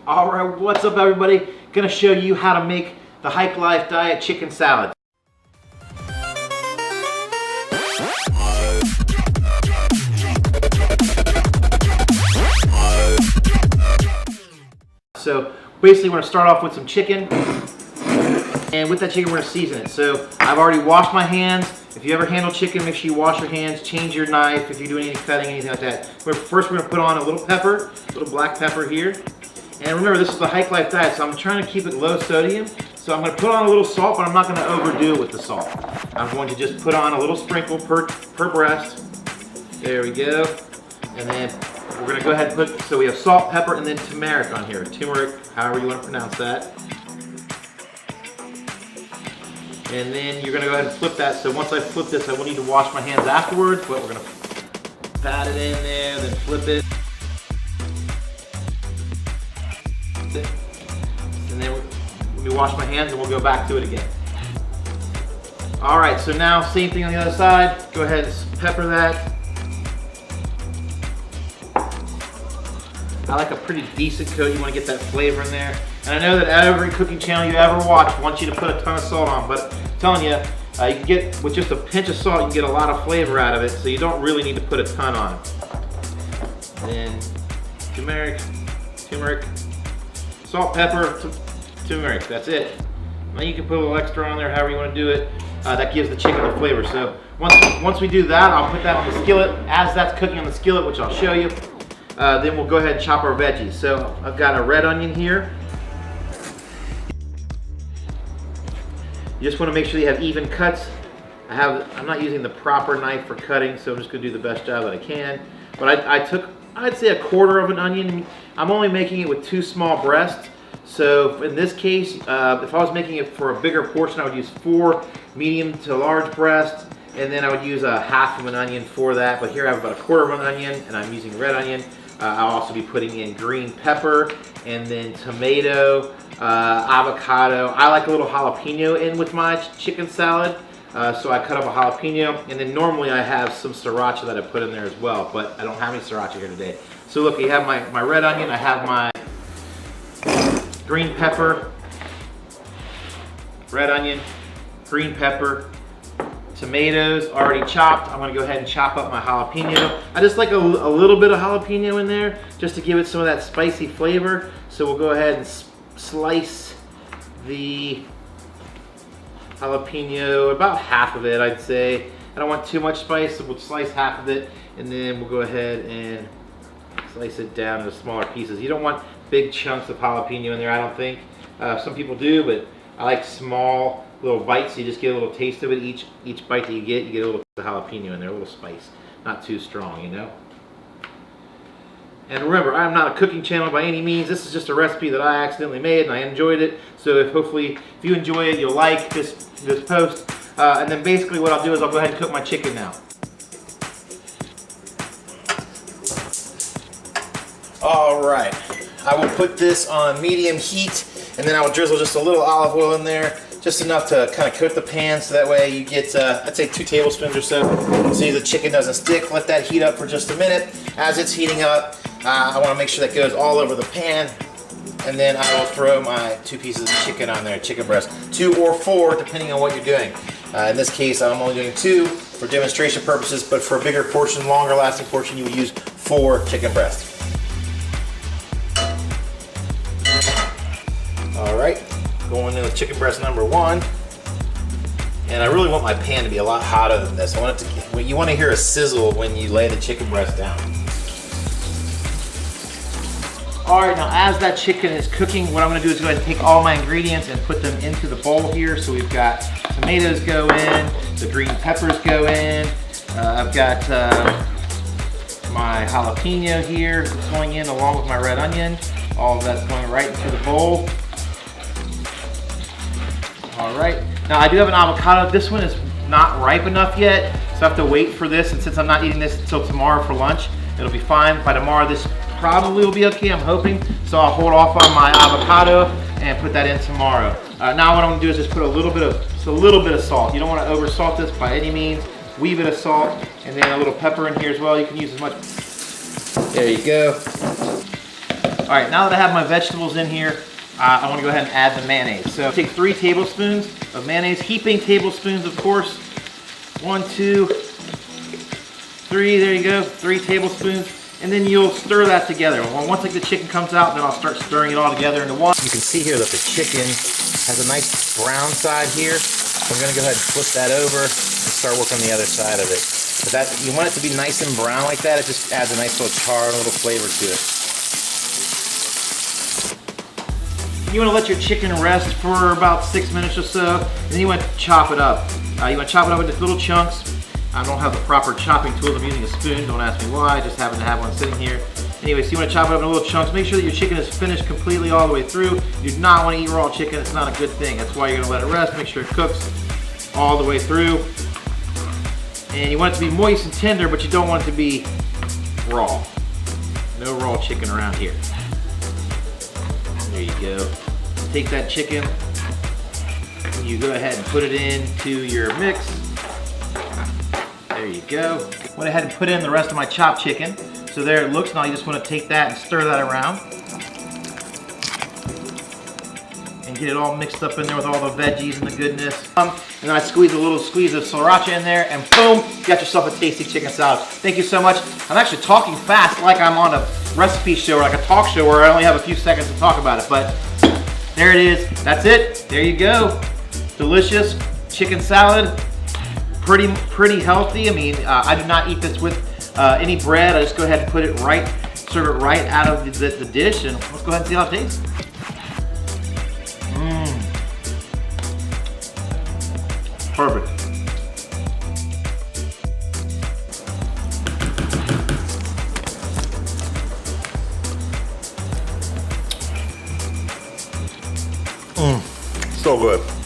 All right, what's up everybody? Gonna show you how to make the Hike Life Diet chicken salad. So basically we're gonna start off with some chicken, and with that chicken we're gonna season it. So I've already washed my hands. If you ever handle chicken, make sure you wash your hands, change your knife if you're doing any cutting, anything like that. First we're gonna put on a little pepper, a little black pepper here. And remember, this is the Hike Life Diet, so I'm trying to keep it low sodium. So I'm gonna put on a little salt, but I'm not gonna overdo it with the salt. I'm going to just put on a little sprinkle per breast. There we go. And then we're gonna go ahead and put, so we have salt, pepper, and then turmeric on here. Turmeric, however you wanna pronounce that. And then you're gonna go ahead and flip that. So once I flip this, I will need to wash my hands afterwards, but we're gonna pat it in there, then flip it. And then let me wash my hands and we'll go back to it again. All right, so now same thing on the other side. Go ahead and pepper that. I like a pretty decent coat. You want to get that flavor in there. And I know that every cooking channel you ever watch wants you to put a ton of salt on, but I'm telling you, you can get, with just a pinch of salt, you can get a lot of flavor out of it, so you don't really need to put a ton on it. Then turmeric, salt, pepper, turmeric, that's it. Now you can put a little extra on there, however you want to do it. That gives the chicken the flavor. So once we do that, I'll put that on the skillet. As that's cooking on the skillet, which I'll show you, then we'll go ahead and chop our veggies. So I've got a red onion here. You just want to make sure you have even cuts. I'm not using the proper knife for cutting, so I'm just going to do the best job that I can. But I took, I'd say, a quarter of an onion. I'm only making it with 2 small breasts. So in this case, if I was making it for a bigger portion, I would use 4 medium to large breasts, and then I would use a half of an onion for that. But here I have about a quarter of an onion, and I'm using red onion. I'll also be putting in green pepper, and then tomato, avocado. I like a little jalapeno in with my chicken salad, so I cut up a jalapeno, and then normally I have some sriracha that I put in there as well, but I don't have any sriracha here today. So look, you have my red onion, I have my green pepper, red onion, green pepper, tomatoes already chopped. I'm gonna go ahead and chop up my jalapeno. I just like a little bit of jalapeno in there just to give it some of that spicy flavor. So we'll go ahead and slice the jalapeno, about half of it, I'd say. I don't want too much spice, so we'll slice half of it, and then we'll go ahead and slice it down into smaller pieces. You don't want big chunks of jalapeno in there, I don't think. Some people do, but I like small little bites, so you just get a little taste of it. Each bite that you get a little jalapeno in there, a little spice. Not too strong, you know? And remember, I'm not a cooking channel by any means. This is just a recipe that I accidentally made and I enjoyed it. So hopefully, if you enjoy it, you'll like this post. And then basically what I'll do is I'll go ahead and cook my chicken now. All right, I will put this on medium heat, and then I will drizzle just a little olive oil in there, just enough to kind of coat the pan, so that way you get, I'd say 2 tablespoons or so the chicken doesn't stick. Let that heat up for just a minute. As it's heating up, I want to make sure that goes all over the pan, and then I will throw my 2 pieces of chicken on there, chicken breast, 2 or 4 depending on what you're doing. In this case, I'm only doing 2 for demonstration purposes, but for a bigger portion, longer lasting portion, you would use 4 chicken breasts. Alright, going into chicken breast number 1. And I really want my pan to be a lot hotter than this. I want it to, you want to hear a sizzle when you lay the chicken breast down. Alright, now as that chicken is cooking, what I'm going to do is go ahead and take all my ingredients and put them into the bowl here. So we've got tomatoes go in, the green peppers go in, I've got my jalapeno here going in along with my red onion. All of that's going right into the bowl. All right, now I do have an avocado. This one is not ripe enough yet, so I have to wait for this, and since I'm not eating this until tomorrow for lunch, it'll be fine. By tomorrow, this probably will be okay, I'm hoping. So I'll hold off on my avocado and put that in tomorrow. Now what I'm gonna do is just put a little bit of salt. You don't wanna over salt this by any means. Wee bit of salt, and then a little pepper in here as well. You can use as much. There you go. All right, now that I have my vegetables in here, I want to go ahead and add the mayonnaise. So take 3 tablespoons of mayonnaise, heaping tablespoons, of course. 1, 2, 3, there you go, 3 tablespoons. And then you'll stir that together. Once like the chicken comes out, then I'll start stirring it all together into one. You can see here that the chicken has a nice brown side here. So I'm gonna go ahead and flip that over and start working on the other side of it. But that, you want it to be nice and brown like that. It just adds a nice little char and a little flavor to it. You want to let your chicken rest for about 6 minutes or so, and then you want to chop it up. You want to chop it up into little chunks. I don't have the proper chopping tools. I'm using a spoon. Don't ask me why. I just happen to have one sitting here. Anyway, so you want to chop it up into little chunks. Make sure that your chicken is finished completely all the way through. You do not want to eat raw chicken. It's not a good thing. That's why you're going to let it rest. Make sure it cooks all the way through. And you want it to be moist and tender, but you don't want it to be raw. No raw chicken around here. There you go. Take that chicken, and you go ahead and put it into your mix. There you go. Went ahead and put in the rest of my chopped chicken. So there it looks. Now you just want to take that and stir that around. And get it all mixed up in there with all the veggies and the goodness. And then I squeeze a little squeeze of sriracha in there, and boom, you got yourself a tasty chicken salad. Thank you so much. I'm actually talking fast like I'm on a recipe show or like a talk show where I only have a few seconds to talk about it, but there it is. That's it. There you go. Delicious chicken salad. Pretty healthy. I mean, I do not eat this with any bread. I just go ahead and put it right, serve it right out of the dish, and let's go ahead and see how it tastes. Perfect. So good.